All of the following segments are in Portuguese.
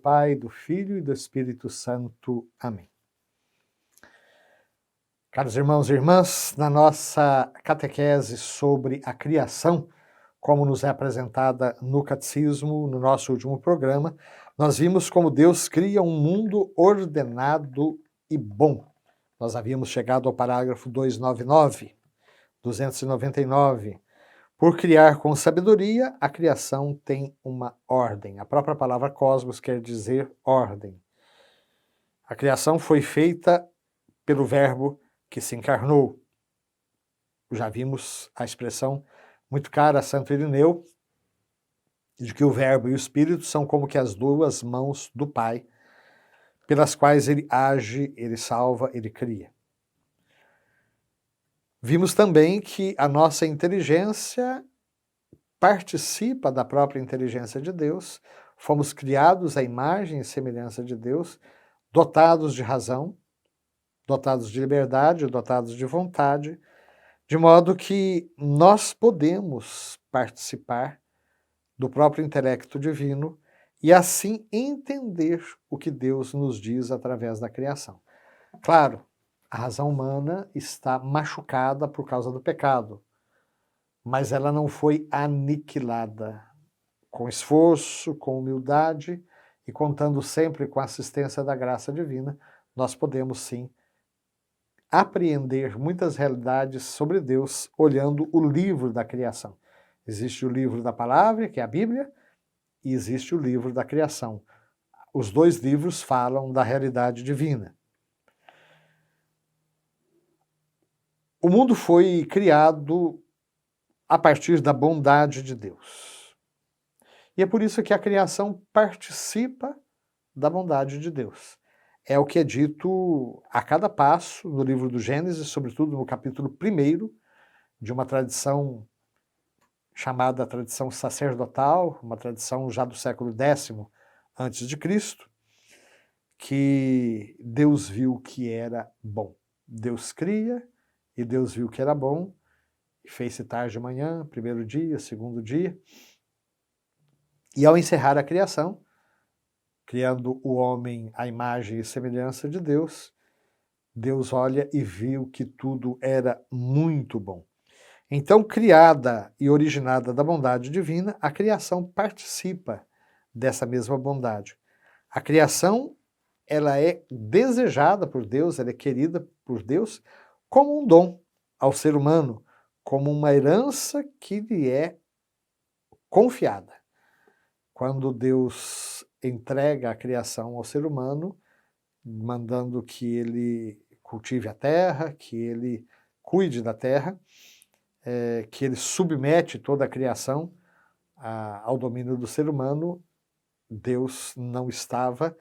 Pai, do Filho e do Espírito Santo. Amém. Caros irmãos e irmãs, na nossa catequese sobre a criação, como nos é apresentada no Catecismo, no nosso último programa, nós vimos como Deus cria um mundo ordenado e bom. Nós havíamos chegado ao parágrafo 299. Por criar com sabedoria, a criação tem uma ordem. A própria palavra cosmos quer dizer ordem. A criação foi feita pelo Verbo que se encarnou. Já vimos a expressão muito cara a Santo Irineu, de que o Verbo e o Espírito são como que as duas mãos do Pai, pelas quais ele age, ele salva, ele cria. Vimos também que a nossa inteligência participa da própria inteligência de Deus, fomos criados à imagem e semelhança de Deus, dotados de razão, dotados de liberdade, dotados de vontade, de modo que nós podemos participar do próprio intelecto divino e assim entender o que Deus nos diz através da criação. Claro, a razão humana está machucada por causa do pecado, mas ela não foi aniquilada. Com esforço, com humildade e contando sempre com a assistência da graça divina, nós podemos sim apreender muitas realidades sobre Deus olhando o livro da criação. Existe o livro da palavra, que é a Bíblia, e existe o livro da criação. Os dois livros falam da realidade divina. O mundo foi criado a partir da bondade de Deus. E é por isso que a criação participa da bondade de Deus. É o que é dito a cada passo no livro do Gênesis, sobretudo no capítulo 1 de uma tradição chamada tradição sacerdotal, uma tradição já do século X a.C., que Deus viu que era bom. Deus cria e Deus viu que era bom, e fez-se tarde de manhã, primeiro dia, segundo dia, e ao encerrar a criação, criando o homem à imagem e semelhança de Deus, Deus olha e viu que tudo era muito bom. Então, criada e originada da bondade divina, a criação participa dessa mesma bondade. A criação, ela é desejada por Deus, ela é querida por Deus como um dom ao ser humano, como uma herança que lhe é confiada. Quando Deus entrega a criação ao ser humano, mandando que ele cultive a terra, que ele cuide da terra, que ele submete toda a criação ao domínio do ser humano, Deus não estava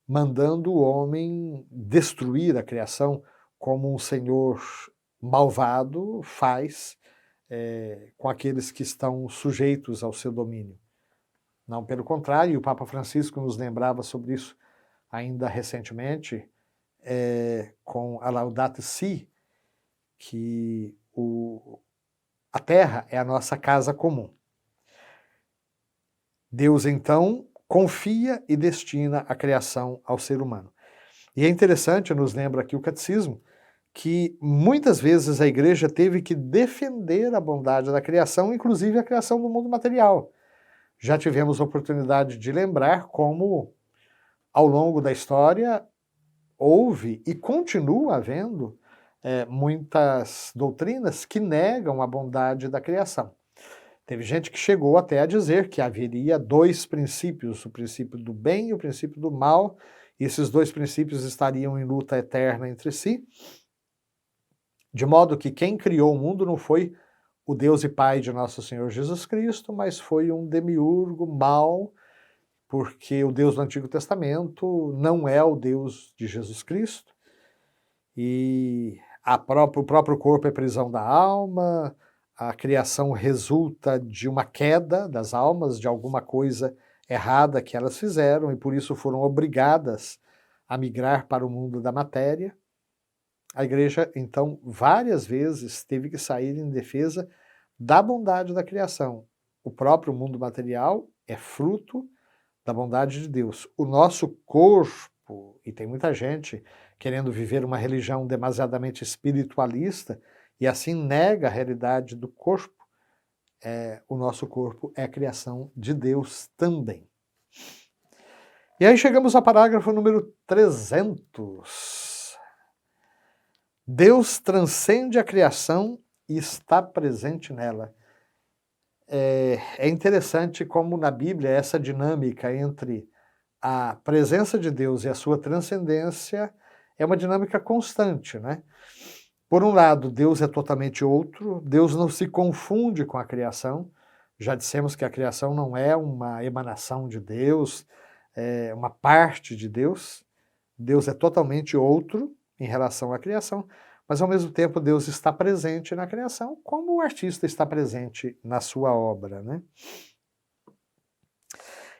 mandando o homem destruir a criação como um senhor malvado faz com aqueles que estão sujeitos ao seu domínio. Não, pelo contrário, o Papa Francisco nos lembrava sobre isso ainda recentemente, com a Laudato Si, que a terra é a nossa casa comum. Deus, então, confia e destina a criação ao ser humano. E é interessante, nos lembra aqui o Catecismo, que muitas vezes a Igreja teve que defender a bondade da criação, inclusive a criação do mundo material. Já tivemos a oportunidade de lembrar como, ao longo da história, houve e continua havendo muitas doutrinas que negam a bondade da criação. Teve gente que chegou até a dizer que haveria dois princípios, o princípio do bem e o princípio do mal, e esses dois princípios estariam em luta eterna entre si, de modo que quem criou o mundo não foi o Deus e Pai de nosso Senhor Jesus Cristo, mas foi um demiurgo mau, porque o Deus do Antigo Testamento não é o Deus de Jesus Cristo, e o próprio corpo é prisão da alma, a criação resulta de uma queda das almas, de alguma coisa errada que elas fizeram, e por isso foram obrigadas a migrar para o mundo da matéria. A Igreja, então, várias vezes teve que sair em defesa da bondade da criação. O próprio mundo material é fruto da bondade de Deus. O nosso corpo, e tem muita gente querendo viver uma religião demasiadamente espiritualista e assim nega a realidade do corpo, o nosso corpo é a criação de Deus também. E aí chegamos ao parágrafo número 300. Deus transcende a criação e está presente nela. É interessante como na Bíblia essa dinâmica entre a presença de Deus e a sua transcendência é uma dinâmica constante, né? Por um lado, Deus é totalmente outro, Deus não se confunde com a criação. Já dissemos que a criação não é uma emanação de Deus, é uma parte de Deus. Deus é totalmente outro em relação à criação, mas ao mesmo tempo Deus está presente na criação, como o artista está presente na sua obra, né?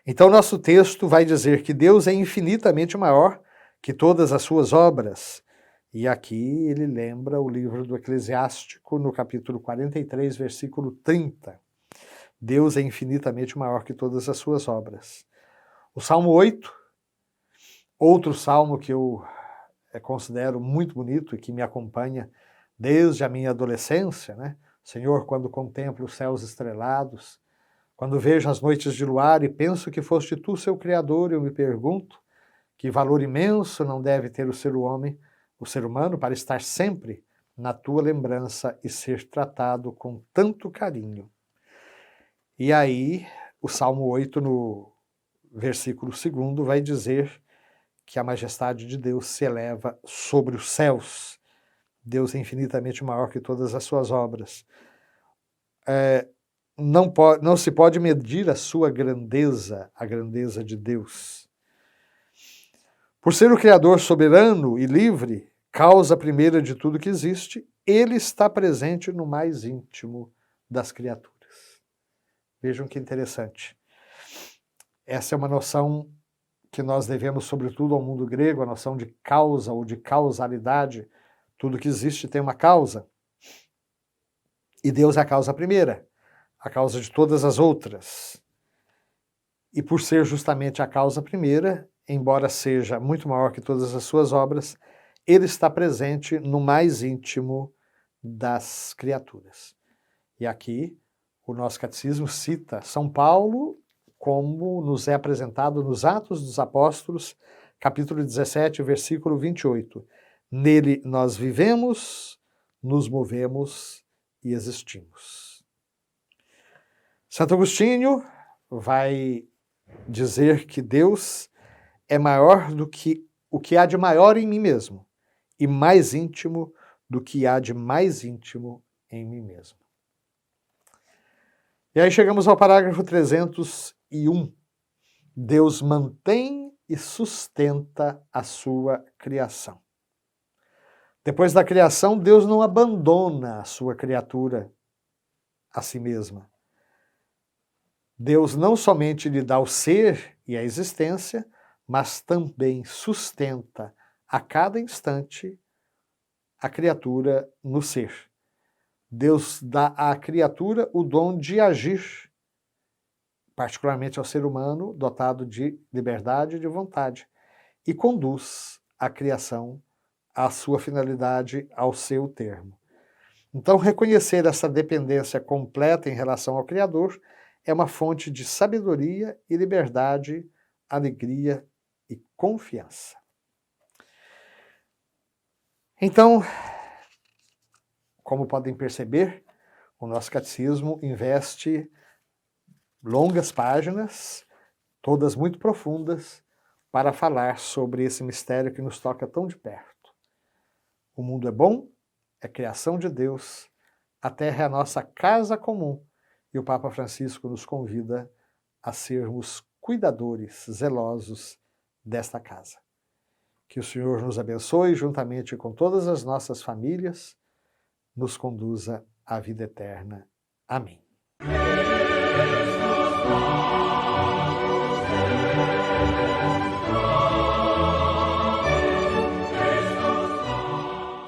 Então nosso texto vai dizer que Deus é infinitamente maior que todas as suas obras. E aqui ele lembra o livro do Eclesiástico, no capítulo 43, versículo 30. Deus é infinitamente maior que todas as suas obras. O Salmo 8, outro salmo que eu considero muito bonito e que me acompanha desde a minha adolescência, né? Senhor, quando contemplo os céus estrelados, quando vejo as noites de luar e penso que foste tu, seu Criador, eu me pergunto que valor imenso não deve ter o ser humano, para estar sempre na tua lembrança e ser tratado com tanto carinho. E aí, o Salmo 8, no versículo 2, vai dizer que a majestade de Deus se eleva sobre os céus. Deus é infinitamente maior que todas as suas obras. Não se pode medir a sua grandeza, a grandeza de Deus. Por ser o Criador soberano e livre, causa primeira de tudo que existe, ele está presente no mais íntimo das criaturas. Vejam que interessante. Essa é uma noção que nós devemos, sobretudo, ao mundo grego, a noção de causa ou de causalidade. Tudo que existe tem uma causa. E Deus é a causa primeira, a causa de todas as outras. E por ser justamente a causa primeira, embora seja muito maior que todas as suas obras, ele está presente no mais íntimo das criaturas. E aqui o nosso catecismo cita São Paulo, como nos é apresentado nos Atos dos Apóstolos, capítulo 17, versículo 28. Nele nós vivemos, nos movemos e existimos. Santo Agostinho vai dizer que Deus é maior do que o que há de maior em mim mesmo e mais íntimo do que há de mais íntimo em mim mesmo. E aí chegamos ao parágrafo 301. Deus mantém e sustenta a sua criação. Depois da criação, Deus não abandona a sua criatura a si mesma. Deus não somente lhe dá o ser e a existência, mas também sustenta a cada instante a criatura no ser. Deus dá à criatura o dom de agir, particularmente ao ser humano, dotado de liberdade e de vontade, e conduz a criação à sua finalidade, ao seu termo. Então, reconhecer essa dependência completa em relação ao Criador é uma fonte de sabedoria e liberdade, alegria e confiança. Então, como podem perceber, o nosso catecismo investe longas páginas, todas muito profundas, para falar sobre esse mistério que nos toca tão de perto. O mundo é bom, é criação de Deus, a terra é a nossa casa comum, e o Papa Francisco nos convida a sermos cuidadores, zelosos desta casa. Que o Senhor nos abençoe, juntamente com todas as nossas famílias, nos conduza à vida eterna. Amém.